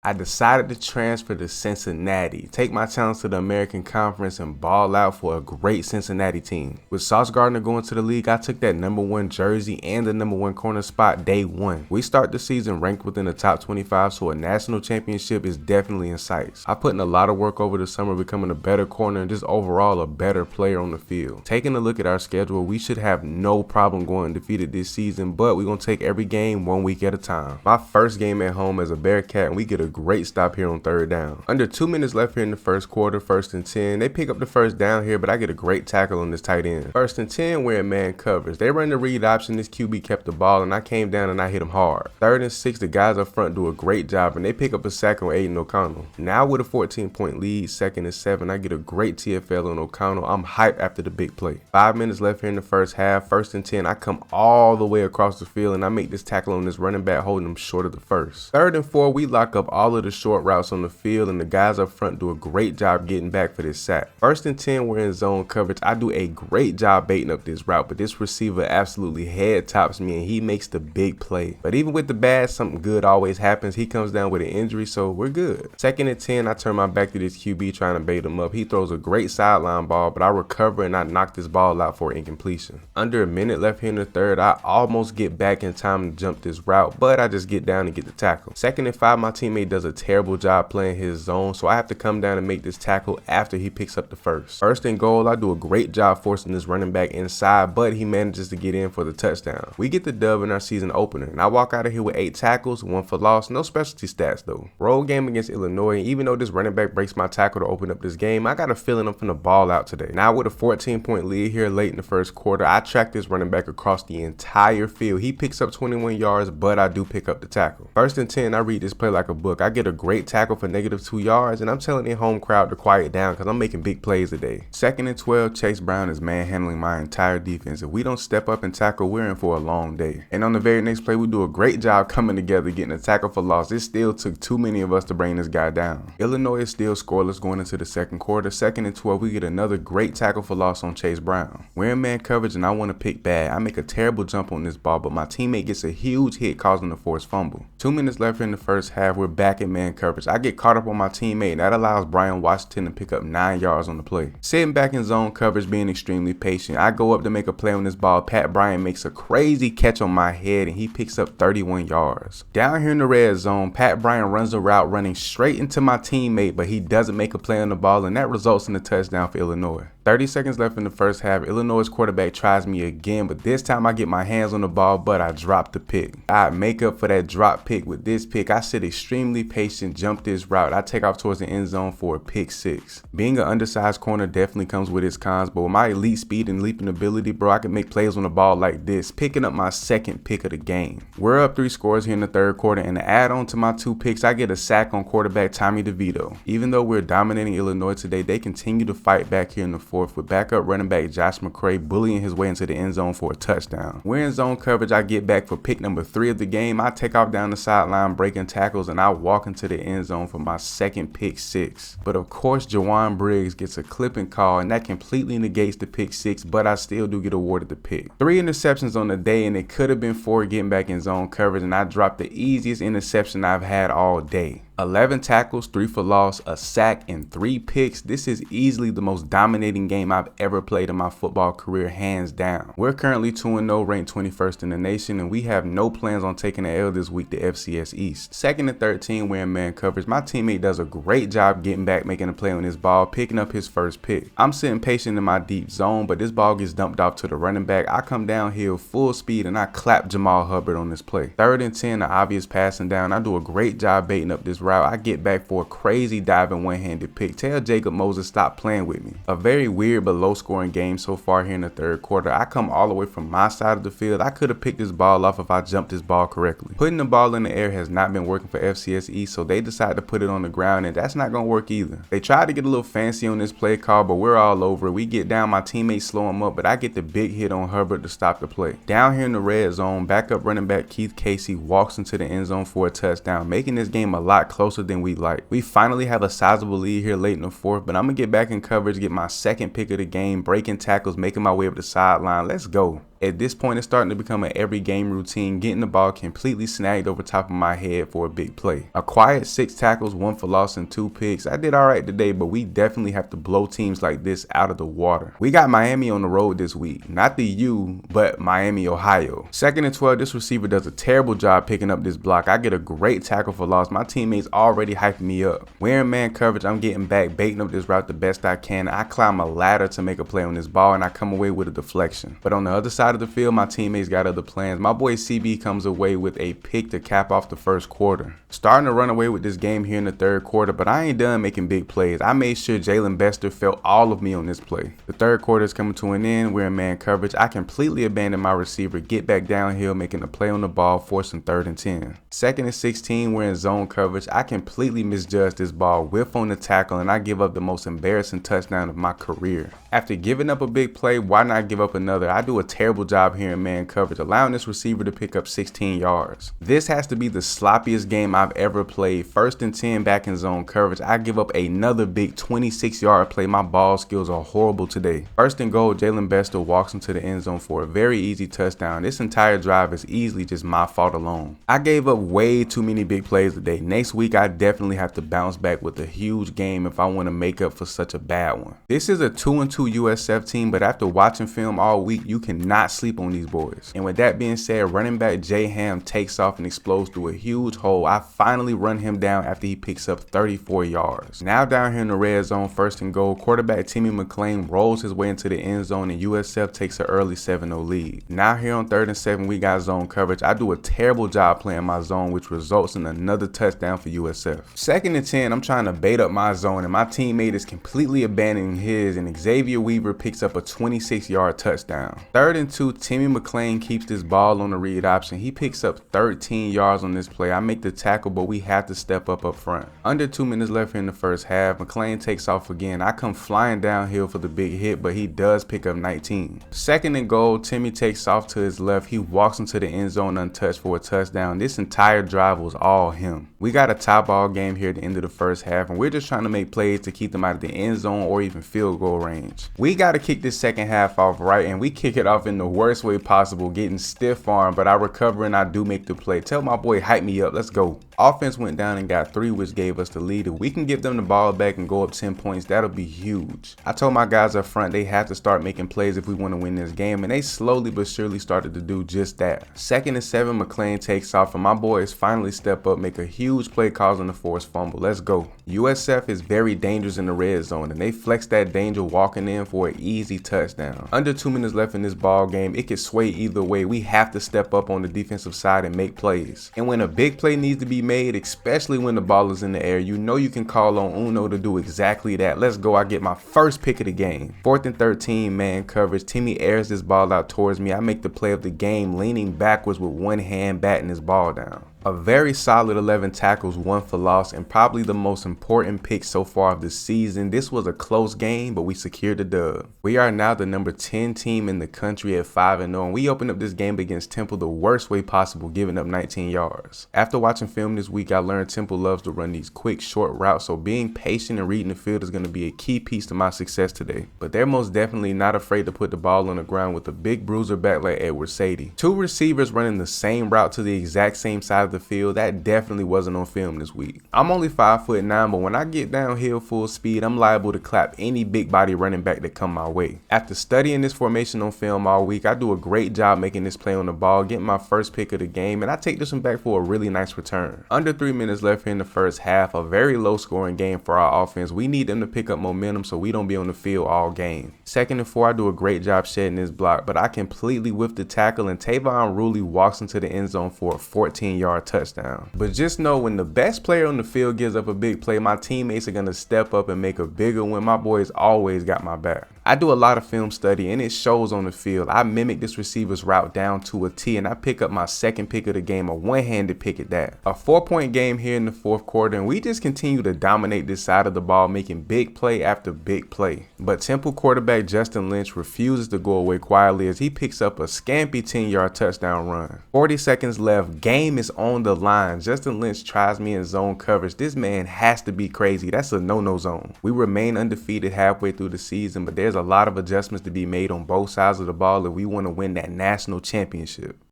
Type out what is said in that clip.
I decided to transfer to Cincinnati, take my talents to the American Conference, and ball out for a great Cincinnati team. With Sauce Gardner going to the league, I took that #1 jersey and the #1 corner spot day one. We start the season ranked within the top 25, so a national championship is definitely in sight. I put in a lot of work over the summer becoming a better corner and just overall a better player on the field. Taking a look at our schedule, we should have no problem going undefeated this season, but we're going to take every game 1 week at a time. My first game at home as a Bearcat, and we get a great stop here on 3rd down. Under 2 minutes left here in the first quarter, 1st and 10. They pick up the first down here, but I get a great tackle on this tight end. 1st and 10, we're in man coverage. They run the read option. This QB kept the ball, and I came down and I hit him hard. 3rd and 6, the guys up front do a great job, and they pick up a sack on Aiden O'Connell. Now with a 14-point lead, 2nd and 7, I get a great TFL on O'Connell. I'm hyped after the big play. 5 minutes left here in the first half. 1st and 10, I come all the way across the field, and I make this tackle on this running back, holding him short of the first. 3rd and 4, we lock up all of the short routes on the field, and the guys up front do a great job getting back for this sack. 1st and 10, we're in zone coverage. I do a great job baiting up this route, but this receiver absolutely head tops me and he makes the big play. But even with the bad, something good always happens. He comes down with an injury, so we're good. 2nd and 10, I turn my back to this QB trying to bait him up. He throws a great sideline ball, but I recover and I knock this ball out for incompletion. Under a minute left here in the 3rd, I almost get back in time to jump this route, but I just get down and get the tackle. 2nd and 5, my teammate does a terrible job playing his zone, so I have to come down and make this tackle after he picks up the first. 1st and goal, I do a great job forcing this running back inside, but he manages to get in for the touchdown. We get the dub in our season opener, and I walk out of here with 8 tackles, 1 for loss, no specialty stats though. Road game against Illinois, and even though this running back breaks my tackle to open up this game, I got a feeling I'm finna ball out today. Now with a 14-point lead here late in the first quarter, I track this running back across the entire field. He picks up 21 yards, but I do pick up the tackle. 1st and 10, I read this play like a book. I get a great tackle for -2 yards, and I'm telling the home crowd to quiet down because I'm making big plays today. 2nd and 12, Chase Brown is manhandling my entire defense. If we don't step up and tackle, we're in for a long day. And on the very next play, we do a great job coming together, getting a tackle for loss. It still took too many of us to bring this guy down. Illinois is still scoreless going into the 2nd quarter. 2nd and 12, we get another great tackle for loss on Chase Brown. We're in man coverage, and I want to pick bad. I make a terrible jump on this ball, but my teammate gets a huge hit, causing a forced fumble. 2 minutes left in the first half, we're back in man coverage. I get caught up on my teammate, and that allows Brian Washington to pick up 9 yards on the play. Sitting back in zone coverage, being extremely patient, I go up to make a play on this ball. Pat Bryant makes a crazy catch on my head, and he picks up 31 yards. Down here in the red zone, Pat Bryant runs a route running straight into my teammate, but he doesn't make a play on the ball, and that results in a touchdown for Illinois. 30 seconds left in the first half. Illinois' quarterback tries me again, but this time I get my hands on the ball, but I drop the pick. I make up for that drop pick with this pick. I sit extremely patient, jump this route. I take off towards the end zone for a pick 6. Being an undersized corner definitely comes with its cons, but with my elite speed and leaping ability, bro, I can make plays on the ball like this, picking up my 2nd pick of the game. We're up 3 scores here in the 3rd quarter, and to add on to my 2 picks, I get a sack on quarterback Tommy DeVito. Even though we're dominating Illinois today, they continue to fight back here in the 4th with backup running back Josh McCray bullying his way into the end zone for a touchdown. We're in zone coverage. I get back for pick number 3 of the game. I take off down the sideline breaking tackles, and I walk into the end zone for my 2nd pick 6. But of course, Jawan Briggs gets a clipping call, and that completely negates the pick 6, but I still do get awarded the pick. 3 interceptions on the day, and it could have been 4 getting back in zone coverage, and I dropped the easiest interception I've had all day. 11 tackles, 3 for loss, a sack, and 3 picks. This is easily the most dominating game I've ever played in my football career, hands down. We're currently 2-0, ranked 21st in the nation, and we have no plans on taking an L this week to FCS East. 2nd and 13, we're in man coverage. My teammate does a great job getting back, making a play on this ball, picking up his first pick. I'm sitting patient in my deep zone, but this ball gets dumped off to the running back. I come downhill full speed, and I clap Jamal Hubbard on this play. 3rd and 10, the obvious passing down. I do a great job baiting up this route. I get back for a crazy diving one-handed pick. Tell Jacob Moses stop playing with me. A very weird but low scoring game so far here in the 3rd quarter. I come all the way from my side of the field. I could have picked this ball off if I jumped this ball correctly. Putting the ball in the air has not been working for FCS East, so they decide to put it on the ground, and that's not going to work either. They tried to get a little fancy on this play call, but we're all over it. We get down, my teammates slow him up, but I get the big hit on Hubbard to stop the play. Down here in the red zone, backup running back Keith Casey walks into the end zone for a touchdown, making this game a lot closer than we like. We finally have a sizable lead here late in the 4th, but I'm going to get back in coverage, get my 2nd pick of the game, breaking tackles, making my way up the sideline. Let's go. At this point, it's starting to become an every game routine, getting the ball completely snagged over top of my head for a big play. A quiet 6 tackles, 1 for loss, and 2 picks. I did alright today, but we definitely have to blow teams like this out of the water. We got Miami on the road this week. Not the U, but Miami, Ohio. 2nd and 12, this receiver does a terrible job picking up this block. I get a great tackle for loss. My teammates already hyping me up. We're in man coverage. I'm getting back, baiting up this route the best I can. I climb a ladder to make a play on this ball, and I come away with a deflection. But on the other side of the field, my teammates got other plans. My boy CB comes away with a pick to cap off the first quarter. Starting to run away with this game here in the 3rd quarter, but I ain't done making big plays. I made sure Jalen Bester felt all of me on this play. The 3rd quarter is coming to an end. We're in man coverage. I completely abandon my receiver, get back downhill, making a play on the ball, forcing 3rd and 10. 2nd and 16, we're in zone coverage. I completely misjudged this ball, whiff on the tackle, and I give up the most embarrassing touchdown of my career. After giving up a big play, why not give up another? I do a terrible job here in man coverage, allowing this receiver to pick up 16 yards. This has to be the sloppiest game I've ever played. 1st and 10 back in zone coverage. I give up another big 26-yard play. My ball skills are horrible today. 1st and goal, Jalen Bester walks into the end zone for a very easy touchdown. This entire drive is easily just my fault alone. I gave up way too many big plays today. Next week, I definitely have to bounce back with a huge game if I want to make up for such a bad one. This is a 2-2 USF team, but after watching film all week, you cannot sleep on these boys. And with that being said, running back Jay Ham takes off and explodes through a huge hole. I finally run him down after he picks up 34 yards. Now down here in the red zone, 1st and goal, quarterback Timmy McClain rolls his way into the end zone and USF takes an early 7-0 lead. Now here on 3rd and 7, we got zone coverage. I do a terrible job playing my zone, which results in another touchdown for USF. 2nd and 10, I'm trying to bait up my zone and my teammate is completely abandoning his, and Xavier Weaver picks up a 26-yard touchdown. 3rd and 2, Timmy McClain keeps this ball on the read option. He picks up 13 yards on this play. I make the tackle, but we have to step up front. Under 2 minutes left here in the first half. McClain takes off again. I come flying downhill for the big hit, but he does pick up 19. 2nd and goal, Timmy takes off to his left. He walks into the end zone untouched for a touchdown. This entire drive was all him. We got a tie ball game here at the end of the first half, and we're just trying to make plays to keep them out of the end zone or even field goal range. We got to kick this second half off right, and we kick it off in the worst way possible, getting stiff arm, but I recover and I do make the play. Tell my boy, hype me up. Let's go. Offense went down and got 3, which gave us the lead. If we can give them the ball back and go up 10 points, that'll be huge. I told my guys up front they have to start making plays if we want to win this game, and they slowly but surely started to do just that. 2nd and 7, McClain takes off, and my boys finally step up, make a huge play causing the forced fumble. Let's go. USF is very dangerous in the red zone, and they flex that danger walking in for an easy touchdown. Under 2 minutes left in this ball game, it could sway either way. We have to step up on the defensive side and make plays. And when a big play needs to be made, especially when the ball is in the air, you know you can call on Uno to do exactly that. Let's go. I get my first pick of the game. 4th and 13, man coverage. Timmy airs this ball out towards me. I make the play of the game, leaning backwards with one hand batting his ball down. A very solid 11 tackles, 1 for loss, and probably the most important pick so far of the season. This was a close game, but we secured the dub. We are now the number 10 team in the country at 5-0, and we opened up this game against Temple the worst way possible, giving up 19 yards. After watching film this week, I learned Temple loves to run these quick, short routes, so being patient and reading the field is going to be a key piece to my success today. But they're most definitely not afraid to put the ball on the ground with a big bruiser back like Edward Sadie. 2 receivers running the same route to the exact same side of the field, that definitely wasn't on film this week. I'm only 5'9", but when I get downhill full speed, I'm liable to clap any big body running back that come my way. After studying this formation on film all week, I do a great job making this play on the ball, getting my first pick of the game, and I take this one back for a really nice return. Under 3 minutes left here in the first half, a very low scoring game for our offense. We need them to pick up momentum so we don't be on the field all game. 2nd and 4, I do a great job shedding this block, but I completely whiff the tackle, and Tavon Ruley walks into the end zone for a 14-yard touchdown. But just know when the best player on the field gives up a big play, my teammates are going to step up and make a bigger one. My boys always got my back. I do a lot of film study and it shows on the field. I mimic this receiver's route down to a T, and I pick up my second pick of the game, a one-handed pick at that. A 4-point game here in the 4th quarter, and we just continue to dominate this side of the ball, making big play after big play. But Temple quarterback Justin Lynch refuses to go away quietly as he picks up a scampy 10-yard touchdown run. 40 seconds left, game is on on the line. Justin Lynch tries me in zone coverage. This man has to be crazy. That's a no-no zone. We remain undefeated halfway through the season, but there's a lot of adjustments to be made on both sides of the ball if we want to win that national championship.